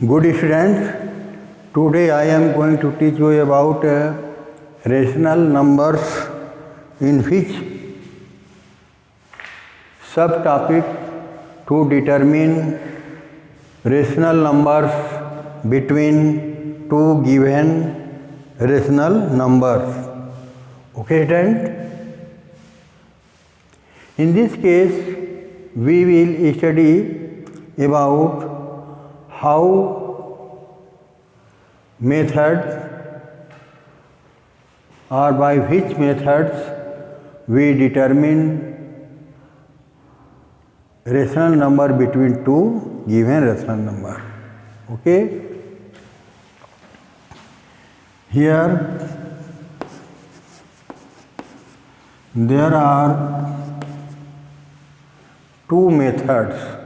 Good students, today I am going to teach you about rational numbers in which subtopic to determine rational numbers between two given rational numbers. Okay students? In this case, we will study about how methods or by which methods we determine rational number between two given rational number. Okay? Here there are two methods.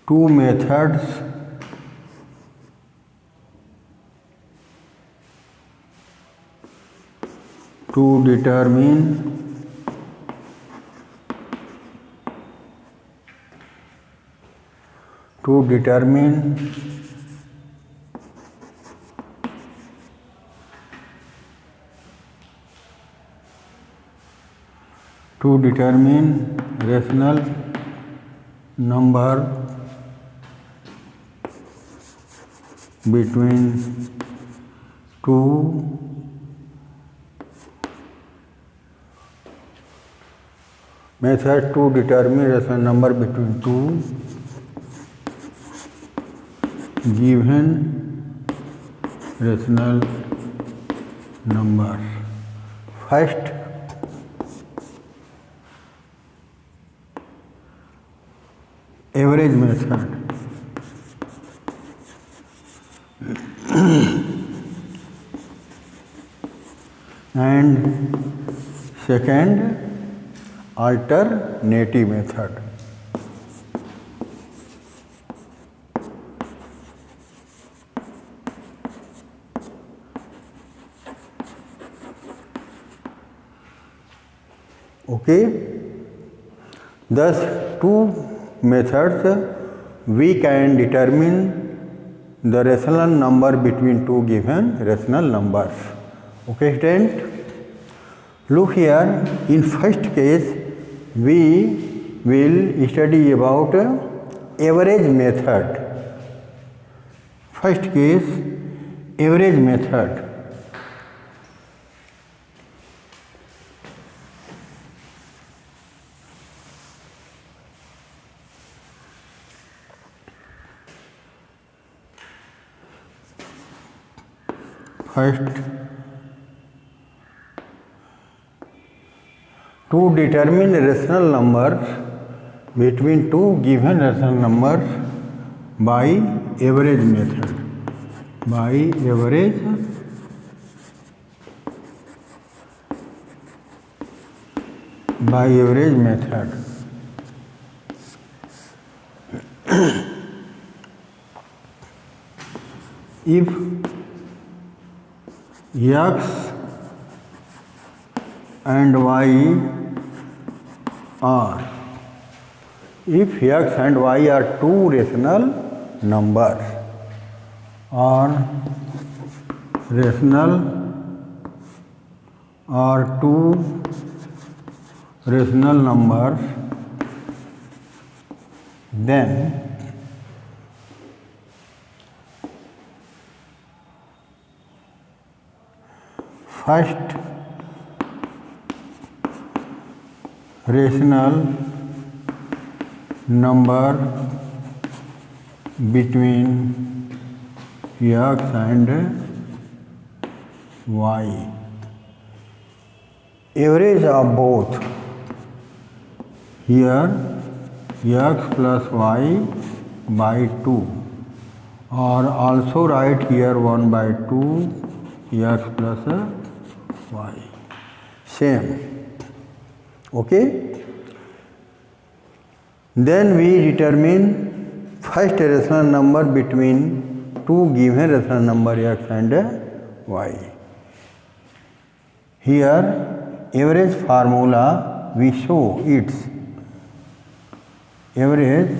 Two methods to determine rational number between two method to determine rational number between two given rational numbers. First, average method. And second, alternative method. Okay? Thus, two methods we can determine the rational number between two given rational numbers. Okay, student? Look here, in first case, we will study about average method. First case, average method. First, to determine rational numbers between two given rational numbers by average method. By average method. If x and y are, if x and y are two rational numbers, or two rational numbers, then first rational number between x and y, average of both, here x plus y by 2, or also write here 1 by 2 x plus y, same. Okay? Then we determine first rational number between two given rational number x and y. Here average formula we show its average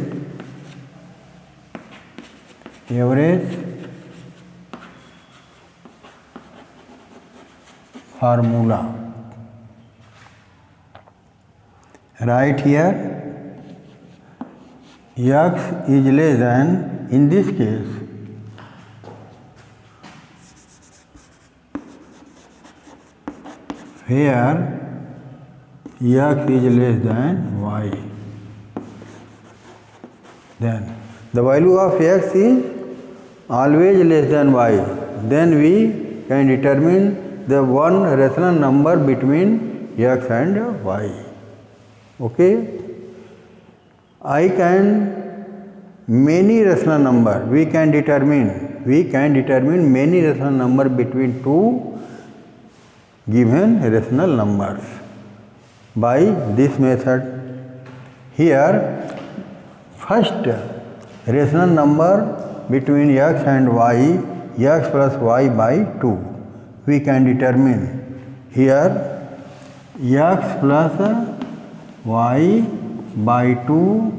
formula. Right here x is less than, in this case, where x is less than y, then the value of x is always less than y, then we can determine the one rational number between x and y. Okay, I can many rational number, we can determine many rational number between two given rational numbers by this method. Here first rational number between x and y, x plus y by 2, we can determine. Here x plus y by 2,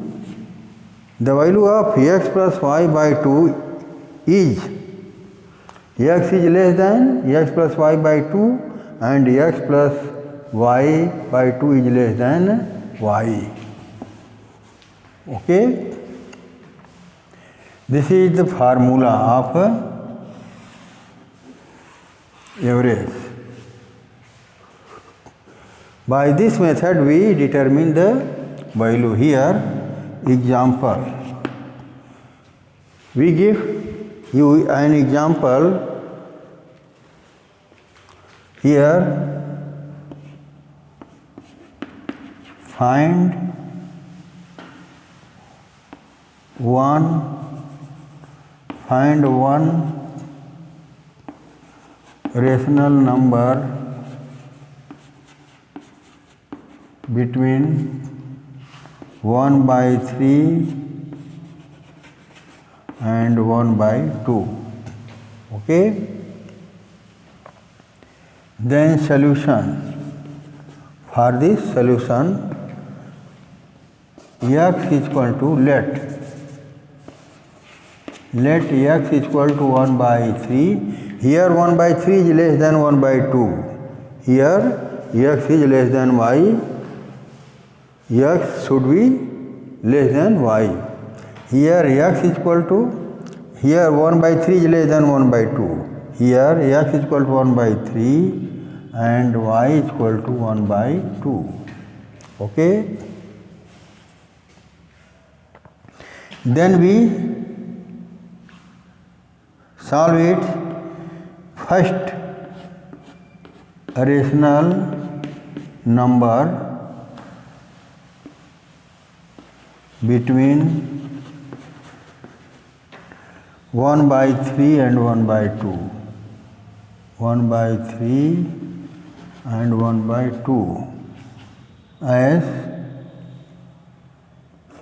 the value of x plus y by 2 is x is less than x plus y by 2 and x plus y by 2 is less than y. Okay, this is the formula of average. By this method we determine the value. Here example, we give you an example. Here find one rational number between 1 by 3 and 1 by 2. Okay, then solution. For this solution, x is equal to let x is equal to 1 by 3. Here 1 by 3 is less than 1 by 2. Here x is less than y. X should be less than y. Here x is equal to, here 1 by 3 is less than 1 by 2. Here x is equal to 1 by 3 and y is equal to 1 by 2. Okay. Then we solve it. First rational number between 1 by 3 and 1 by 2. 1 by 3 and 1 by 2. As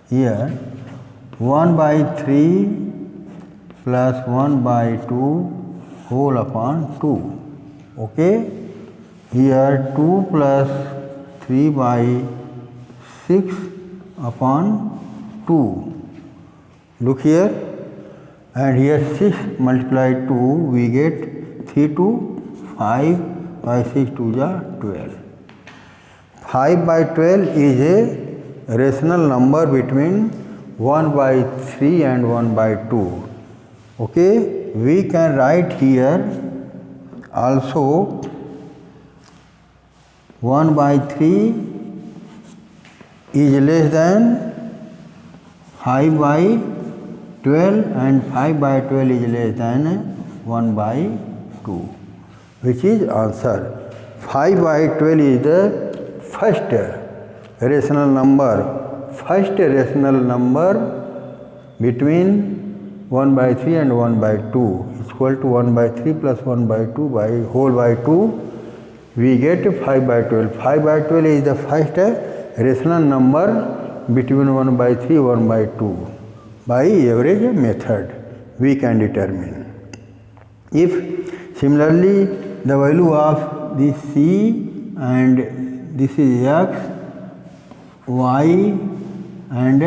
here 1 by 3 plus 1 by 2 whole upon 2. Okay. Here 2 plus 3 by 6 upon 2. Look here, and here 6 multiplied 2, we get 3 to 5 by 6 to the 12. 5 by 12 is a rational number between 1 by 3 and 1 by 2. Okay, we can write here also 1 by 3 is less than 5 by 12 and 5 by 12 is less than 1 by 2, which is answer. 5 by 12 is the first rational number between 1 by 3 and 1 by 2 is equal to 1 by 3 plus 1 by 2 by whole by 2. We get 5 by 12. 5 by 12 is the first rational number between 1 by 3 1 by 2. By average method we can determine. If similarly the value of this c and this is x, y and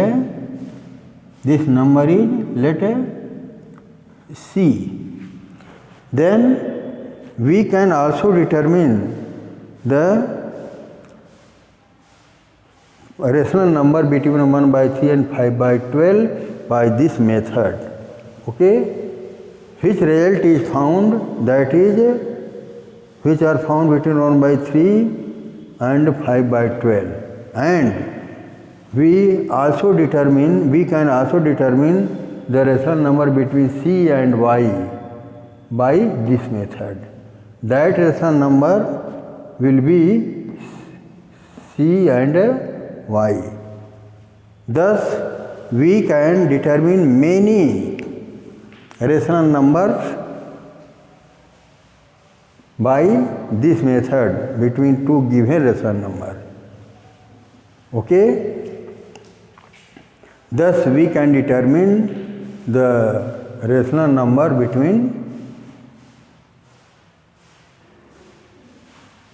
This number is, let C. Then we can also determine the rational number between 1 by 3 and 5 by 12 by this method. Okay? Which result is found, that is, which are found between 1 by 3 and 5 by 12. And we can also determine the rational number between C and Y by this method. That rational number will be C and Y. Thus, we can determine many rational numbers by this method between two given rational numbers. Okay? Thus, we can determine the rational number between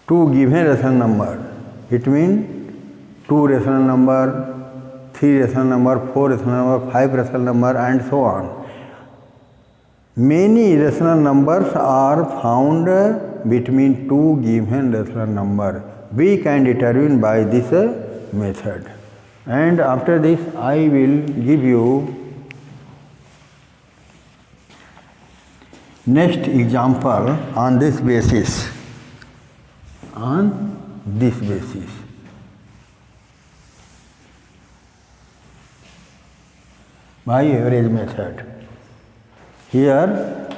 two given rational numbers, between 2 rational number, 3 rational number, 4 rational number, 5 rational number, and so on. Many rational numbers are found between two given rational numbers. We can determine by this method. And after this, I will give you next example on this basis. By average method. Here,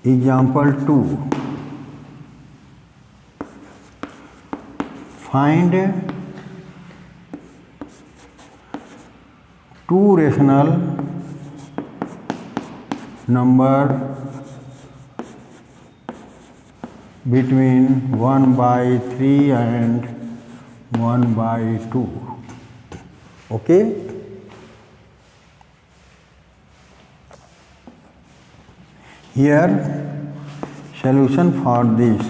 example 2. Find two rational number between 1 by 3 and 1 by 2. Okay? Here, solution for this.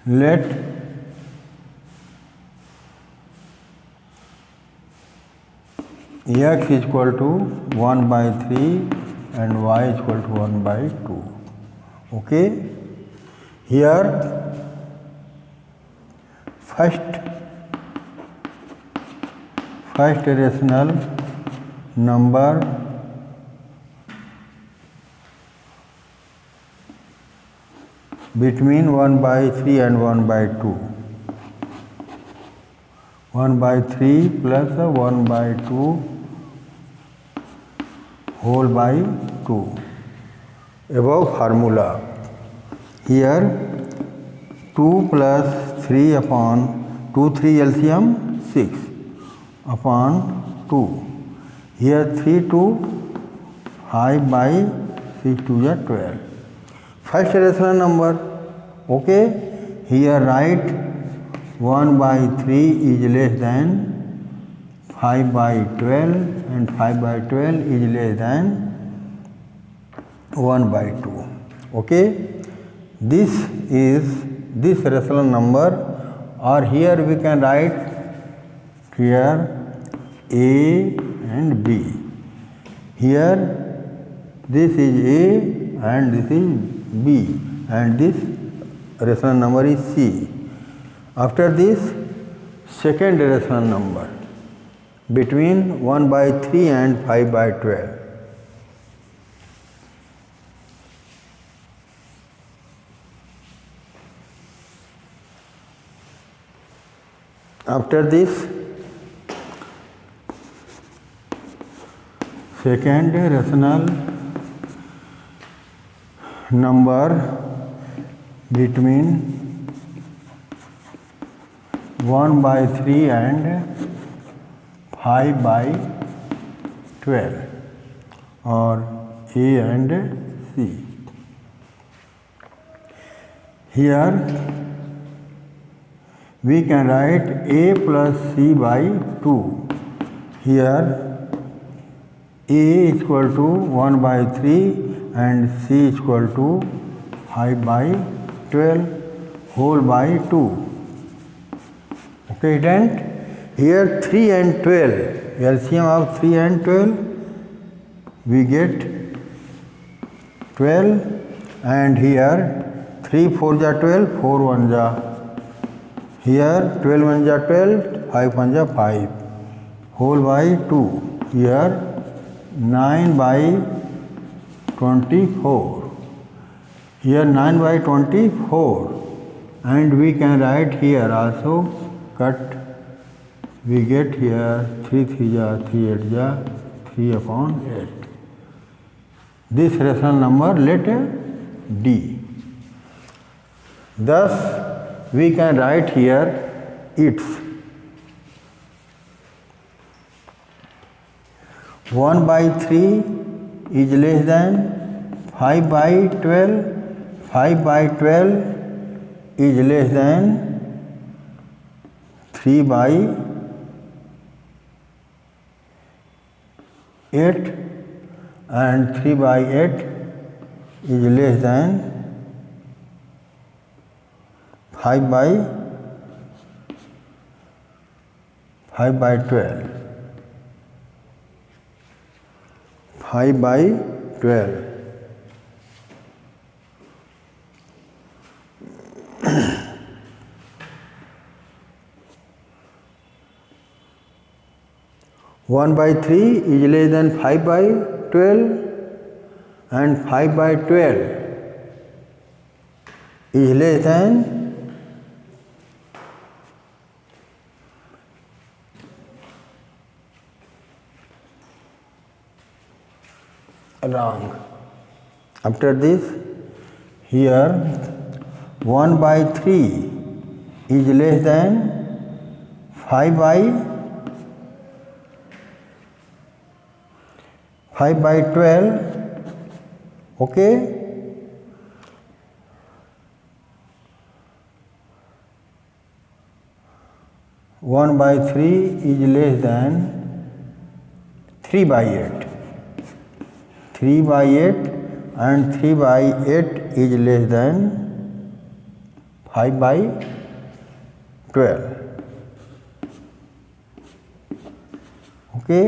Let x is equal to 1 by 3 and y is equal to 1 by 2. Okay? Here, first rational number between 1 by 3 and 1 by 2. 1 by 3 plus 1 by 2 whole by 2. Above formula. Here 2 plus 3 upon 2, 3 LCM 6 upon 2. Here 3 to 5 by 6 to the 12. First rational number. Okay? Here write 1 by 3 is less than 5 by 12 and 5 by 12 is less than 1 by 2. Okay? This is this rational number, or here we can write here A and B. Here this is A and this is B, and this rational number is C. After this, second rational number between 1 by 3 and 5 by 12. After this, second rational number between 1 by 3 and 5 by 12, or A and C. Here we can write A plus C by 2. Here A is equal to 1 by 3 and C is equal to 5 by 12 whole by 2. Okay, student? Here 3 and 12, LCM of 3 and 12, we get 12, and here 3 4 ja 12, 4 1 ja. Here 12 1 ja 12, 5 1 ja 5, whole by 2. Here 9 by 24. Here 9 by 24, and we can write here also, cut. We get here 3 3 ja 3 8 ja 3 upon 8. This rational number let D. Thus we can write here its 1 by 3 is less than 5 by 12. 5 by 12 is less than 3 by 8, and 3 by 8 is less than 5 by 12. 5 by 12. 1 by 3 is less than 5 by 12, and 5 by 12 is less than wrong. After this, here 1 by 3 is less than 5 by 12. Okay. 1 by 3 is less than 3 by 8. 3 by 8, and 3 by 8 is less than 5 by 12. Okay,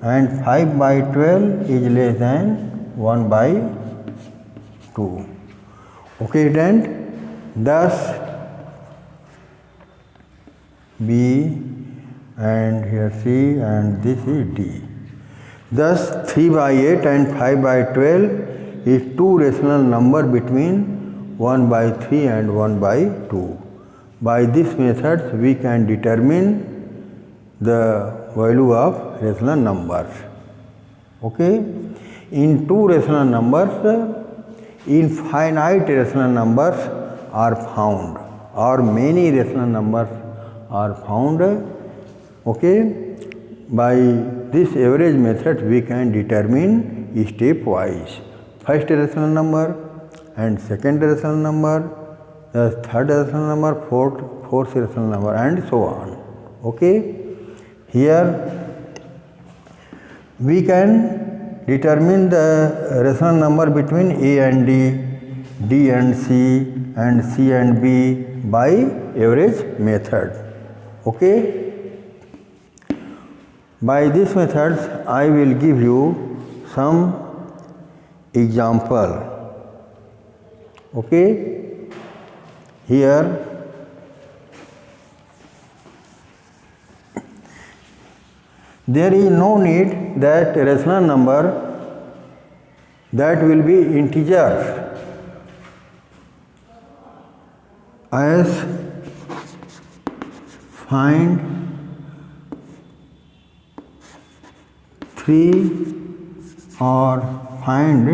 and 5 by 12 is less than 1 by 2. Okay, then thus B, and here C, and this is D. Thus 3 by 8 and 5 by 12 is two rational number between 1 by 3 and 1 by 2. By this method we can determine the value of rational numbers. Okay? In two rational numbers, infinite rational numbers are found, or many rational numbers are found. Okay? By this average method we can determine stepwise first rational number and second rational number, the third rational number, fourth rational number, and so on. Okay? Here we can determine the rational number between A and D, D and C, and C and B by average method. Okay? By this method I will give you some example. Okay? Here there is no need that rational number that will be integers as find 3 or find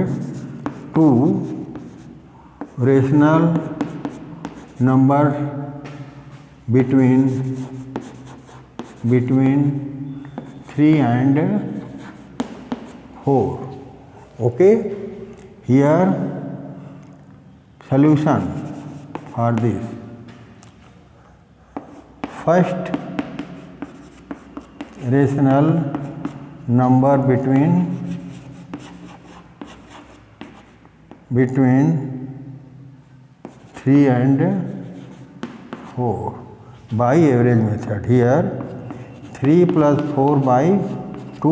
2 rational numbers between 3 and 4. Okay? Here solution for this. First rational number between 3 3 and 4 by average method. Here 3 plus 4 by 2,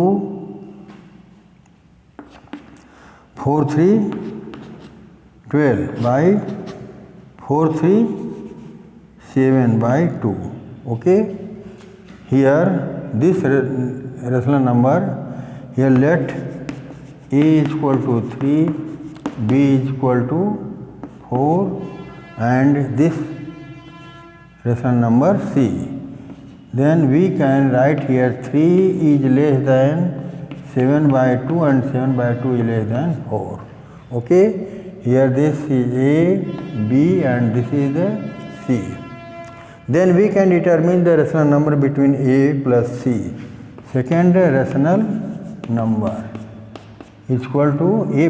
4 3 12 by 4 3 7 by 2. Okay. Here this rational number, here let A is equal to 3, B is equal to 4 and this rational number C. Then we can write here 3 is less than 7 by 2 and 7 by 2 is less than 4. Okay. Here this is A, B and this is the C. Then we can determine the rational number between A plus C. Second rational number is equal to A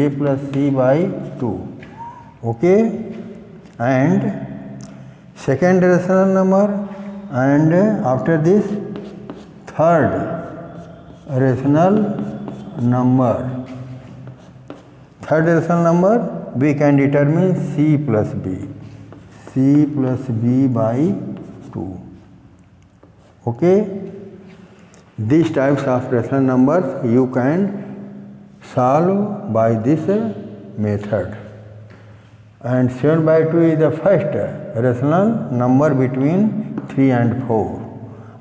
plus C by 2. Okay. And second rational number, and after this third rational number. Third rational number we can determine C plus B. C plus B by 2. Okay. These types of rational numbers you can solve by this method. And 7 by 2 is the first rational number between 3 and 4.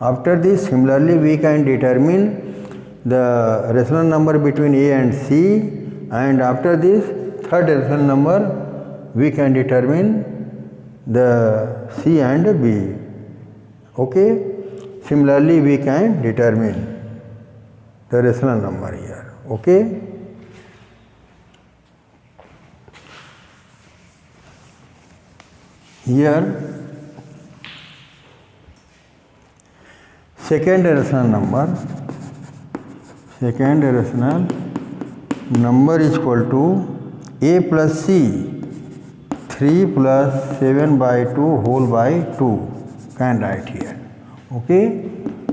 After this, similarly, we can determine the rational number between A and C, and after this, third rational number, we can determine the C and B. Okay. Similarly, we can determine the rational number here. Okay. Here second rational number is equal to A plus C, 3 plus 7 by 2 whole by 2 can write here. Okay.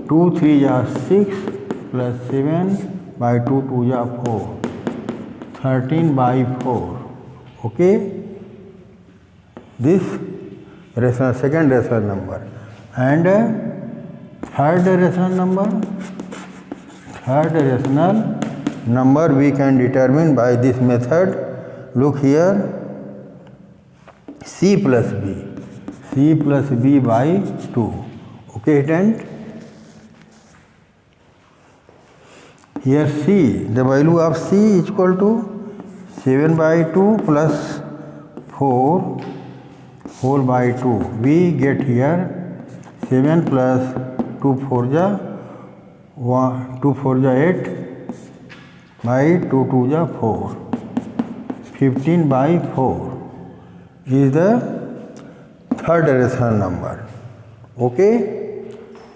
2 3 are 6 plus 7 by 2 2 are 4, 13 by 4. Okay. This second rational number. And third rational number we can determine by this method. Look here, C plus B by 2. Okay, student. Here C, the value of C is equal to 7 by 2 plus 4 whole by 2. We get here 7 plus 2 4 ja 2 4 ja 8 by 2 2 ja 4. 15 by 4 is the third rational number. Okay.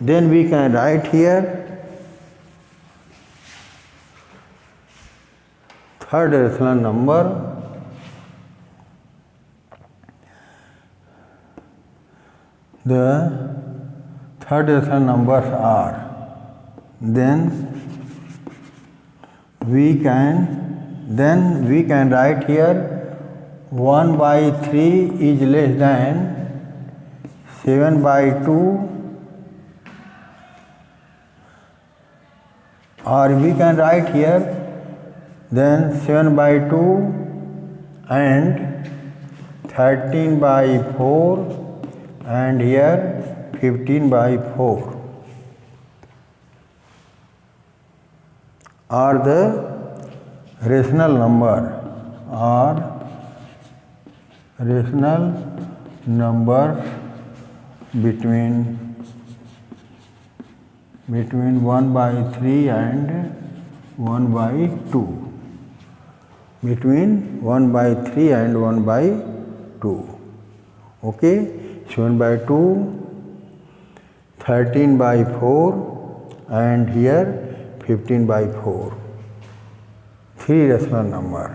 Then we can write here third rational number. The third rational numbers are, then we can write here 1 by 3 is less than 7 by 2, or we can write here then 7 by 2 and 13 by 4 and here 15 by 4 are the rational numbers between 1 by 3 and 1 by 2. Between 1 by 3 and 1 by 2. Okay. 7 by 2, 13 by 4 and here 15 by 4. 3 rational number.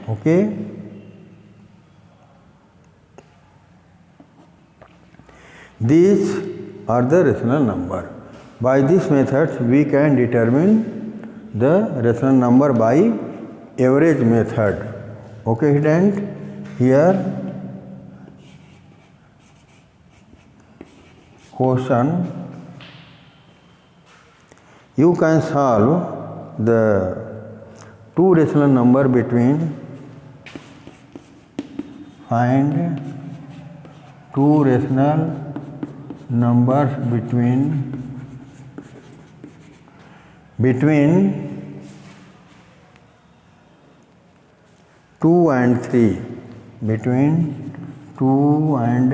Okay. These are the rational number. By this method we can determine the rational number by average method. Okay, student. Here question, you can solve the two rational number between, find two rational numbers between 2 and 3, between 2 and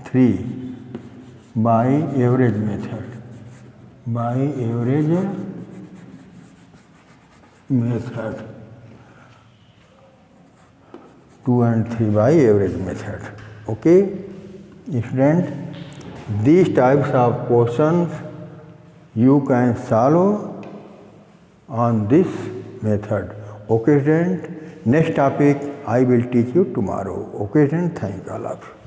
3 by average method, by average method, 2 and 3 by average method. Okay, student, these types of questions you can solve on this method. Okay, student. Next topic I will teach you tomorrow. Okay, student. Thank you all of you.